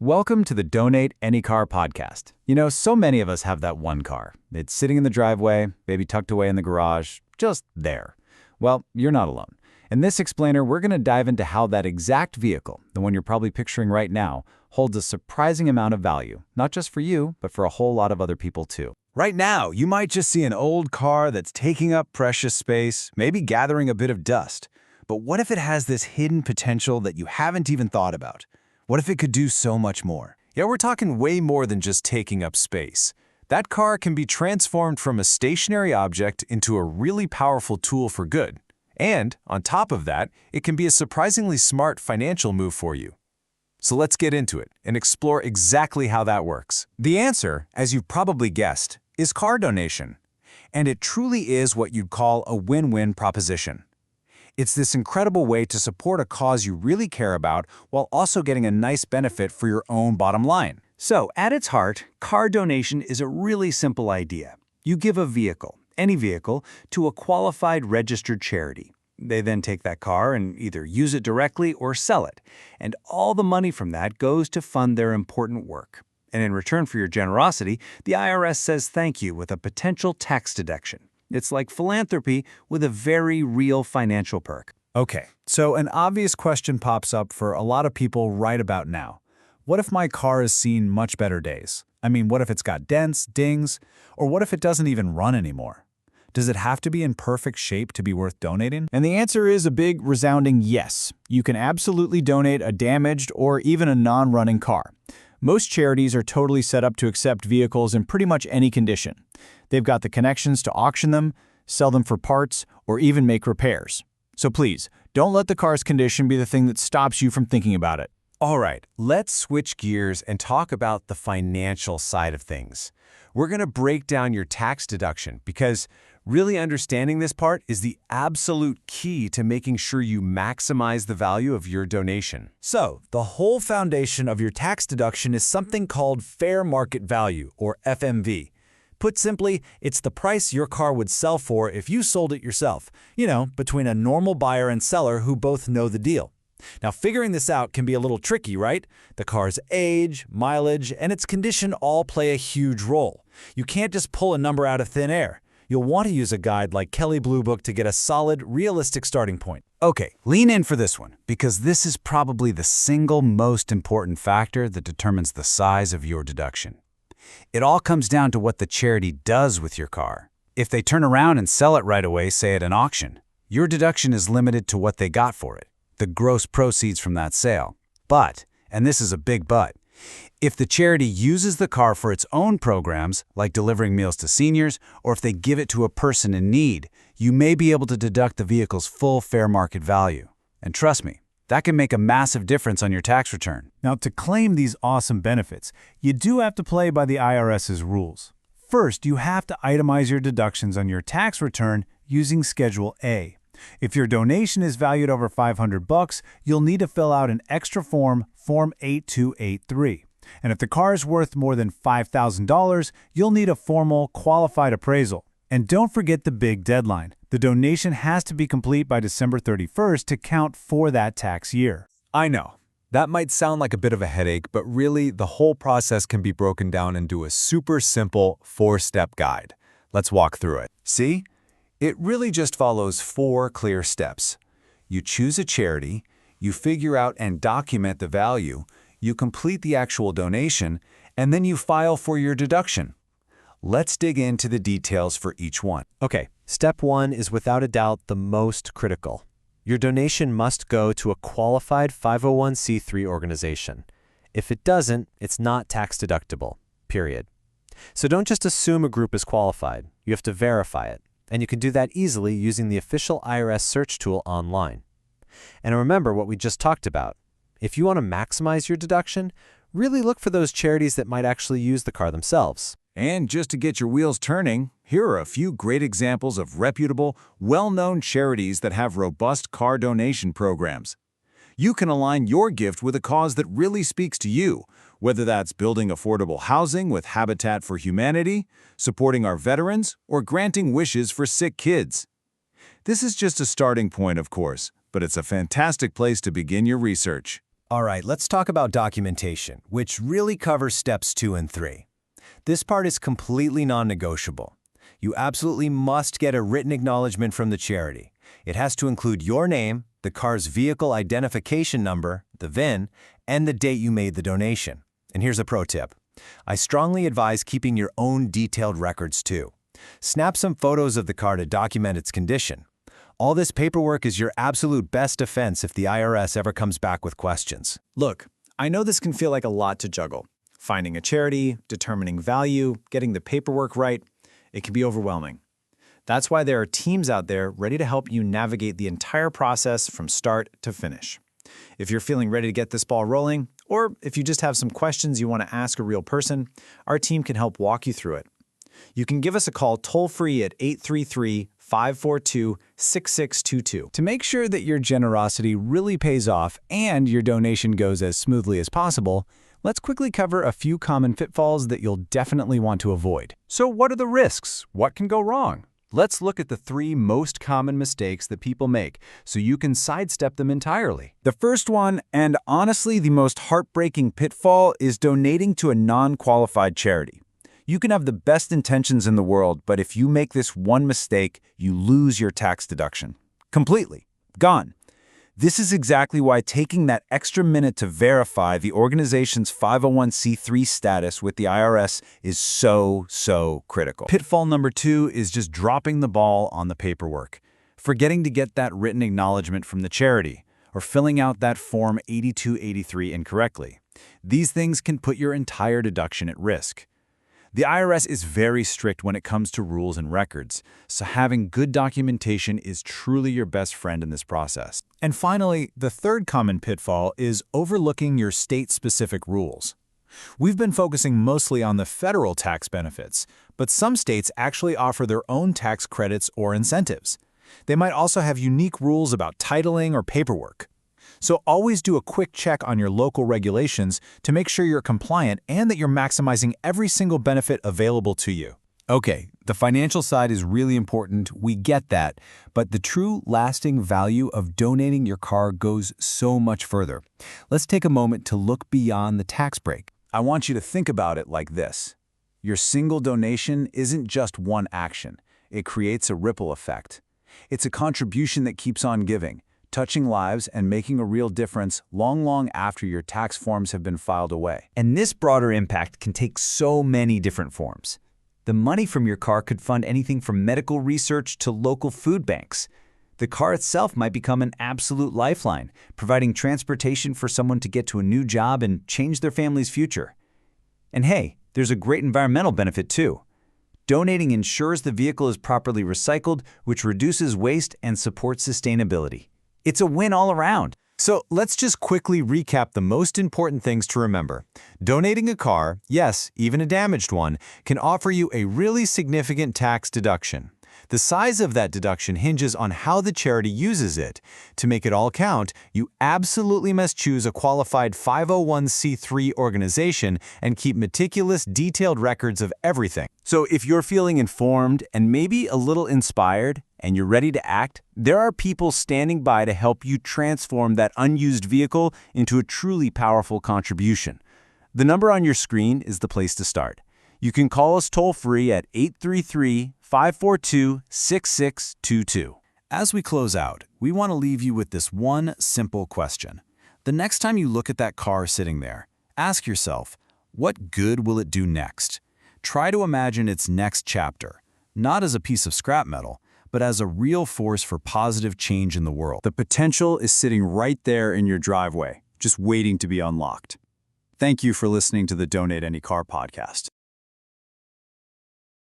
Welcome to the Donate Any Car podcast. So many of us have that one car. It's sitting in the driveway, maybe tucked away in the garage, just there. Well, you're not alone. In this explainer, we're going to dive into how that exact vehicle, the one you're probably picturing right now, holds a surprising amount of value, not just for you, but for a whole lot of other people too. Right now, you might just see an old car that's taking up precious space, maybe gathering a bit of dust. But what if it has this hidden potential that you haven't even thought about? What if it could do so much more? Yeah, we're talking way more than just taking up space. That car can be transformed from a stationary object into a really powerful tool for good. And, on top of that, it can be a surprisingly smart financial move for you. So let's get into it and explore exactly how that works. The answer, as you've probably guessed, is car donation. And it truly is what you'd call a win-win proposition. It's this incredible way to support a cause you really care about while also getting a nice benefit for your own bottom line. So, at its heart, car donation is a really simple idea. You give a vehicle, any vehicle, to a qualified registered charity. They then take that car and either use it directly or sell it, and all the money from that goes to fund their important work. And in return for your generosity, the IRS says thank you with a potential tax deduction. It's like philanthropy with a very real financial perk. Okay, so an obvious question pops up for a lot of people right about now. What if my car has seen much better days? What if it's got dents, dings, or what if it doesn't even run anymore? Does it have to be in perfect shape to be worth donating? And the answer is a big, resounding yes. You can absolutely donate a damaged or even a non-running car. Most charities are totally set up to accept vehicles in pretty much any condition. They've got the connections to auction them, sell them for parts, or even make repairs. So please, don't let the car's condition be the thing that stops you from thinking about it. All right, let's switch gears and talk about the financial side of things. We're going to break down your tax deduction because really understanding this part is the absolute key to making sure you maximize the value of your donation. So, the whole foundation of your tax deduction is something called fair market value, or FMV. Put simply, it's the price your car would sell for if you sold it yourself, between a normal buyer and seller who both know the deal. Now, figuring this out can be a little tricky, right? The car's age, mileage, and its condition all play a huge role. You can't just pull a number out of thin air. You'll want to use a guide like Kelley Blue Book to get a solid, realistic starting point. Okay, lean in for this one, because this is probably the single most important factor that determines the size of your deduction. It all comes down to what the charity does with your car. If they turn around and sell it right away, say at an auction, your deduction is limited to what they got for it, the gross proceeds from that sale. But, and this is a big but, if the charity uses the car for its own programs, like delivering meals to seniors, or if they give it to a person in need, you may be able to deduct the vehicle's full fair market value. And trust me, that can make a massive difference on your tax return. Now, to claim these awesome benefits, you do have to play by the IRS's rules. First, you have to itemize your deductions on your tax return using Schedule A. If your donation is valued over $500, you'll need to fill out an extra form, Form 8283. And if the car is worth more than $5,000, you'll need a formal, qualified appraisal. And don't forget the big deadline. The donation has to be complete by December 31st to count for that tax year. I know, that might sound like a bit of a headache, but really the whole process can be broken down into a super simple 4-step guide. Let's walk through it. See? It really just follows 4 clear steps. You choose a charity, you figure out and document the value, you complete the actual donation, and then you file for your deduction. Let's dig into the details for each one. Okay, step 1 is without a doubt the most critical. Your donation must go to a qualified 501c3 organization. If it doesn't, it's not tax deductible, period. So don't just assume a group is qualified. You have to verify it. And you can do that easily using the official IRS search tool online. And remember what we just talked about. If you want to maximize your deduction, really look for those charities that might actually use the car themselves. And just to get your wheels turning, here are a few great examples of reputable, well-known charities that have robust car donation programs. You can align your gift with a cause that really speaks to you, whether that's building affordable housing with Habitat for Humanity, supporting our veterans, or granting wishes for sick kids. This is just a starting point, of course, but it's a fantastic place to begin your research. All right, let's talk about documentation, which really covers steps 2 and 3. This part is completely non-negotiable. You absolutely must get a written acknowledgement from the charity. It has to include your name, the car's vehicle identification number, the VIN, and the date you made the donation. And here's a pro tip. I strongly advise keeping your own detailed records too. Snap some photos of the car to document its condition. All this paperwork is your absolute best defense if the IRS ever comes back with questions. Look, I know this can feel like a lot to juggle. Finding a charity, determining value, getting the paperwork right, it can be overwhelming. That's why there are teams out there ready to help you navigate the entire process from start to finish. If you're feeling ready to get this ball rolling, or if you just have some questions you want to ask a real person, our team can help walk you through it. You can give us a call toll-free at 833-542-6622 to make sure that your generosity really pays off and your donation goes as smoothly as possible. Let's quickly cover a few common pitfalls that you'll definitely want to avoid. So what are the risks? What can go wrong? Let's look at the 3 most common mistakes that people make so you can sidestep them entirely. The first one, and honestly the most heartbreaking pitfall, is donating to a non-qualified charity. You can have the best intentions in the world, but if you make this one mistake, you lose your tax deduction. Completely. Gone. This is exactly why taking that extra minute to verify the organization's 501c3 status with the IRS is so critical. Pitfall number 2 is just dropping the ball on the paperwork, forgetting to get that written acknowledgement from the charity, or filling out that Form 8283 incorrectly. These things can put your entire deduction at risk. The IRS is very strict when it comes to rules and records, so having good documentation is truly your best friend in this process. And finally, the third common pitfall is overlooking your state-specific rules. We've been focusing mostly on the federal tax benefits, but some states actually offer their own tax credits or incentives. They might also have unique rules about titling or paperwork. So always do a quick check on your local regulations to make sure you're compliant and that you're maximizing every single benefit available to you. Okay, the financial side is really important, we get that, but the true lasting value of donating your car goes so much further. Let's take a moment to look beyond the tax break. I want you to think about it like this. Your single donation isn't just one action. It creates a ripple effect. It's a contribution that keeps on giving, touching lives and making a real difference long after your tax forms have been filed away. And this broader impact can take so many different forms. The money from your car could fund anything from medical research to local food banks. The car itself might become an absolute lifeline, providing transportation for someone to get to a new job and change their family's future. And hey, there's a great environmental benefit too. Donating ensures the vehicle is properly recycled, which reduces waste and supports sustainability. It's a win all around. So let's just quickly recap the most important things to remember. Donating a car, yes, even a damaged one, can offer you a really significant tax deduction. The size of that deduction hinges on how the charity uses it. To make it all count, you absolutely must choose a qualified 501c3 organization and keep meticulous, detailed records of everything. So if you're feeling informed and maybe a little inspired, and you're ready to act, there are people standing by to help you transform that unused vehicle into a truly powerful contribution. The number on your screen is the place to start. You can call us toll-free at 833-542-6622. As we close out, we want to leave you with this one simple question. The next time you look at that car sitting there, ask yourself, what good will it do next? Try to imagine its next chapter, not as a piece of scrap metal, but as a real force for positive change in the world. The potential is sitting right there in your driveway, just waiting to be unlocked. Thank you for listening to the Donate Any Car podcast.